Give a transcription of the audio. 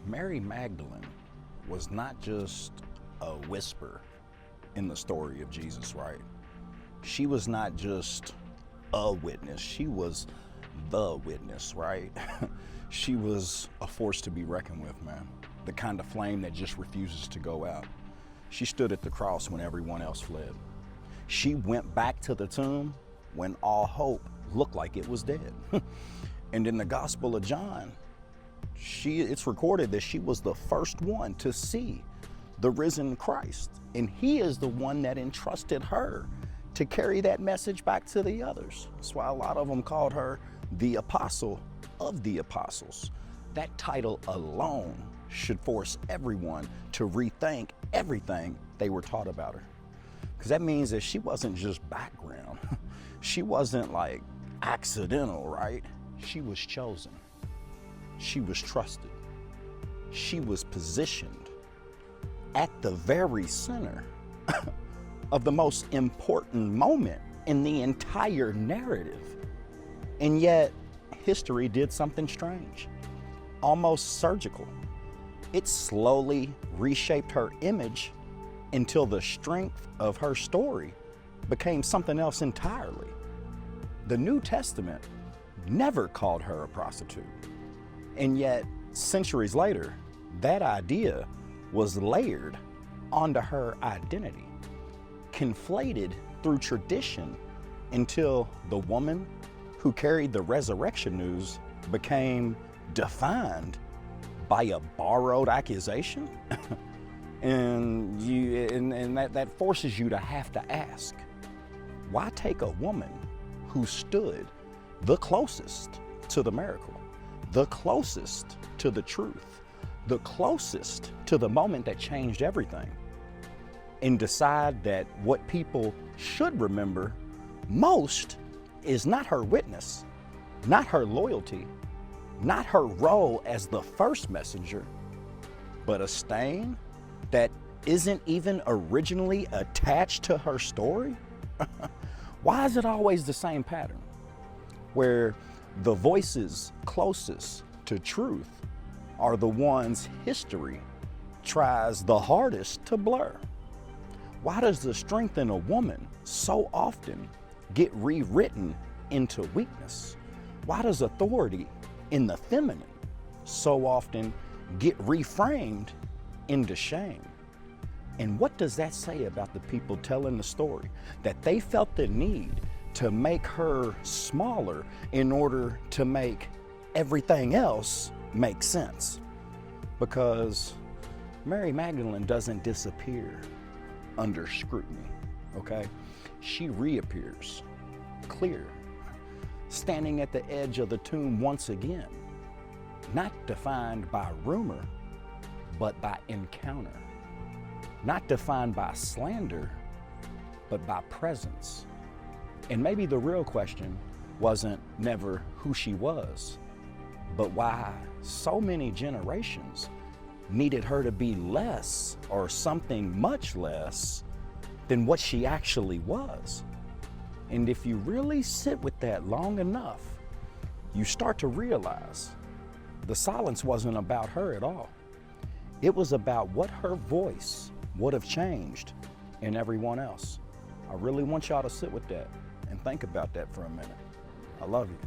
Mary Magdalene was not just a whisper in the story of Jesus, right? She was not just a witness, she was the witness, right? She was a force to be reckoned with, man. The kind of flame that just refuses to go out. She stood at the cross when everyone else fled. She went back to the tomb when all hope looked like it was dead. And in the Gospel of John, it's recorded that she was the first one to see the risen Christ. And he is the one that entrusted her to carry that message back to the others. That's why a lot of them called her the apostle of the apostles. That title alone should force everyone to rethink everything they were taught about her. Because that means that she wasn't just background. She wasn't like accidental, right? She was chosen. She was trusted. She was positioned at the very center of the most important moment in the entire narrative. And yet, history did something strange, almost surgical. It slowly reshaped her image until the strength of her story became something else entirely. The New Testament never called her a prostitute. And yet, centuries later, that idea was layered onto her identity, conflated through tradition until the woman who carried the resurrection news became defined by a borrowed accusation. And that forces you to have to ask, why take a woman who stood the closest to the miracle, the closest to the truth, the closest to the moment that changed everything, and decide that what people should remember most is not her witness, not her loyalty, not her role as the first messenger, but a stain that isn't even originally attached to her story? Why is it always the same pattern, where the voices closest to truth are the ones history tries the hardest to blur? Why does the strength in a woman so often get rewritten into weakness? Why does authority in the feminine so often get reframed into shame? And what does that say about the people telling the story? That they felt the need to make her smaller in order to make everything else make sense. Because Mary Magdalene doesn't disappear under scrutiny, okay? She reappears clear, standing at the edge of the tomb once again, not defined by rumor, but by encounter. Not defined by slander, but by presence. And maybe the real question wasn't never who she was, but why so many generations needed her to be less or something much less than what she actually was. And if you really sit with that long enough, you start to realize the silence wasn't about her at all. It was about what her voice would have changed in everyone else. I really want y'all to sit with that and think about that for a minute. I love you.